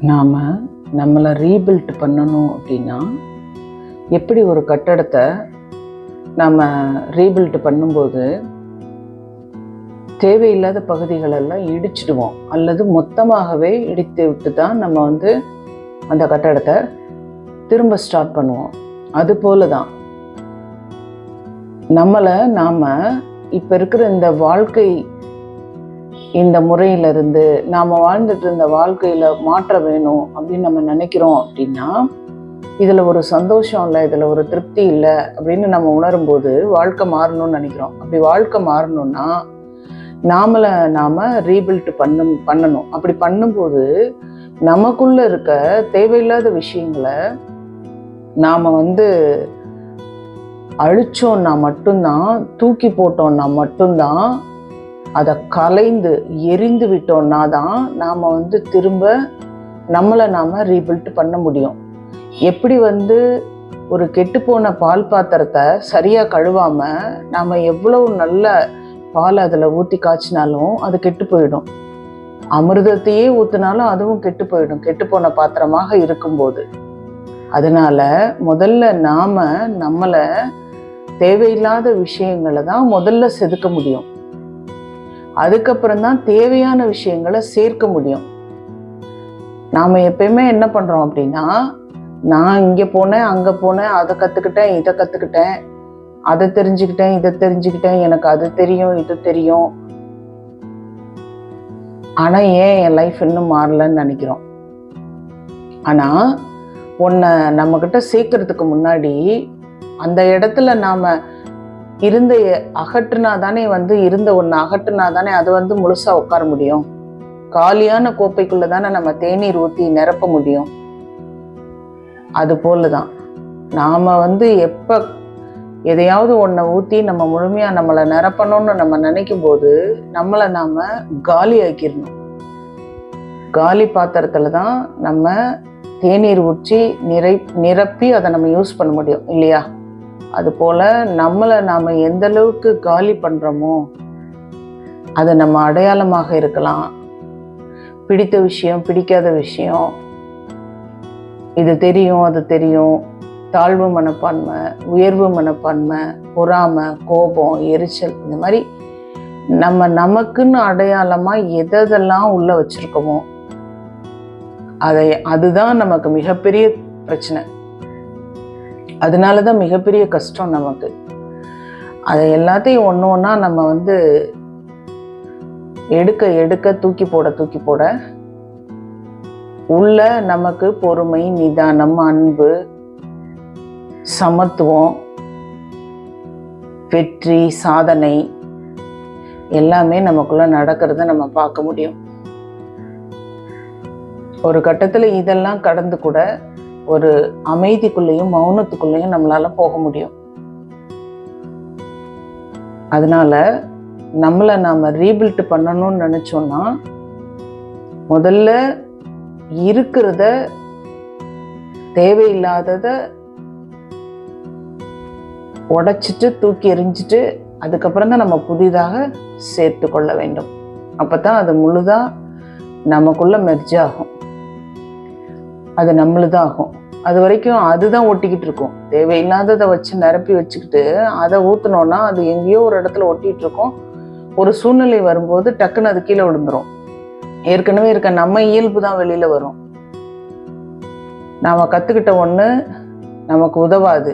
நாம் நம்மளை ரீபில்ட் பண்ணணும் அப்படின்னா எப்படி ஒரு கட்டடத்தை நாம் ரீபில்ட் பண்ணும்போது தேவையில்லாத பகுதிகளெல்லாம் இடிச்சிடுவோம் அல்லது மொத்தமாகவே இடித்து விட்டு தான் நம்ம அந்த கட்டடத்தை திரும்ப ஸ்டார்ட் பண்ணுவோம். அதுபோல தான் நம்மளை நாம் இப்போ இருக்கிற இந்த வாழ்க்கை இந்த முறையிலிருந்து நாம் வாழ்ந்துட்டு இருந்த வாழ்க்கையில் மாற்ற வேணும் அப்படின்னு நம்ம நினைக்கிறோம் அப்படின்னா இதில் ஒரு சந்தோஷம் இல்லை, இதில் ஒரு திருப்தி இல்லை அப்படின்னு நம்ம உணரும்போது வாழ்க்கை மாறணும்னு நினைக்கிறோம். அப்படி வாழ்க்கை மாறணும்னா நாம் ரீபில்ட் பண்ணணும். அப்படி பண்ணும்போது நமக்குள்ள இருக்க தேவையில்லாத விஷயங்களை நாம் அழிச்சோன்னா மட்டும்தான், தூக்கி போட்டோம்னா மட்டும்தான், அதை கலைந்து எரிந்து விட்டோம்னா தான் நாம் திரும்ப நம்மளை நாம் ரீபில்ட் பண்ண முடியும். எப்படி ஒரு கெட்டுப்போன பால் பாத்திரத்தை சரியாக கழுவாமல் நாம் எவ்வளவு நல்ல பால் அதில் ஊற்றி காய்ச்சினாலும் அது கெட்டு போயிடும். அமிர்தத்தையே ஊற்றினாலும் அதுவும் கெட்டு போயிடும், கெட்டுப்போன பாத்திரமாக இருக்கும்போது. அதனால முதல்ல நாம் நம்மளை தேவையில்லாத விஷயங்களை தான் முதல்ல செதுக்க முடியும். அதுக்கப்புறம்தான் தேவையான விஷயங்களை சேர்க்க முடியும். நாம் எப்பயுமே என்ன பண்ணுறோம் அப்படின்னா, நான் இங்கே போனேன், அங்கே போனேன், அதை கற்றுக்கிட்டேன், இதை கற்றுக்கிட்டேன், அதை தெரிஞ்சுக்கிட்டேன், இதை தெரிஞ்சுக்கிட்டேன், எனக்கு அது தெரியும், இது தெரியும், ஆனால் ஏன் என் லைஃப் இன்னும் மாறலன்னு நினைக்கிறோம். ஆனால் உன்னை நம்மக்கிட்ட சேர்க்கறதுக்கு முன்னாடி அந்த இடத்துல நாம் இருந்த அகற்றுனா தானே இருந்த ஒன்று அகற்றுனா தானே அது முழுசாக உட்கார முடியும். காலியான கோப்பைக்குள்ளே தானே நம்ம தேநீர் ஊற்றி நிரப்ப முடியும். அது போல தான் நாம் எப்போ எதையாவது ஒன்றை ஊற்றி நம்ம முழுமையாக நம்மளை நிரப்பணும்னு நம்ம நினைக்கும் போது நம்மளை நாம் காலி ஆக்கிடணும். காலி பாத்திரத்தில் தான் நம்ம தேநீர் ஊற்றி நிரப்பி அதை நம்ம யூஸ் பண்ண முடியும், இல்லையா? அதுபோல் நம்மளை நாம் எந்த அளவுக்கு காலி பண்ணுறோமோ அது நம்ம அடையாளமாக இருக்கலாம். பிடித்த விஷயம், பிடிக்காத விஷயம், இது தெரியும், அது தெரியும், தாழ்வு மனப்பான்மை, உயர்வு மனப்பான்மை, பொறாமை, கோபம், எரிச்சல், இந்த மாதிரி நமக்குன்னு அடையாளமாக எதெல்லாம் உள்ள வச்சுருக்கோமோ அதுதான் நமக்கு மிகப்பெரிய பிரச்சனை. அதனால தான் மிகப்பெரிய கஷ்டம் நமக்கு. அதை எல்லாத்தையும் ஒன்று ஒன்றா நம்ம எடுக்க எடுக்க தூக்கி போட உள்ள நமக்கு பொறுமை, நிதானம், அன்பு, சமத்துவம், வெற்றி, சாதனை எல்லாமே நமக்குள்ள நடக்கிறத நம்ம பார்க்க முடியும். ஒரு கட்டத்தில் இதெல்லாம் கடந்து கூட ஒரு அமைதிக்குள்ளேயும் மௌனத்துக்குள்ளேயும் நம்மளால போக முடியும். அதனால நம்மளை நாம் ரீபில்ட் பண்ணணும்னு நினைச்சோம்னா முதல்ல இருக்கிறத, தேவையில்லாதத உடைச்சிட்டு தூக்கி எறிஞ்சிட்டு அதுக்கப்புறம் தான் நம்ம புதிதாக சேர்த்து கொள்ள வேண்டும். அப்பதான் அது முழுதா நமக்குள்ள மெர்ஜ் ஆகும், அது நம்மளுதாகும். அது வரைக்கும் அதுதான் ஒட்டிக்கிட்டு இருக்கும். தேவையில்லாததை வச்சு நிரப்பி வச்சுக்கிட்டு அதை ஊற்றினோன்னா அது எங்கேயோ ஒரு இடத்துல ஒட்டிகிட்டு இருக்கும். ஒரு சூழ்நிலை வரும்போது டக்குன்னு அது கீழே விழுந்துரும். ஏற்கனவே இருக்க நம்ம இயல்பு தான் வெளியில் வரும். நாம் கற்றுக்கிட்ட ஒன்று நமக்கு உதவாது.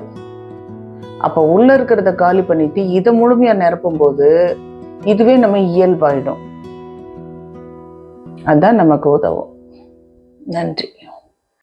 அப்போ உள்ளே இருக்கிறத காலி பண்ணிட்டு இதை முழுமையாக நிரப்பும் போது இதுவே நம்ம இயல்பாயிடும். அதுதான் நமக்கு உதவும். நன்றி.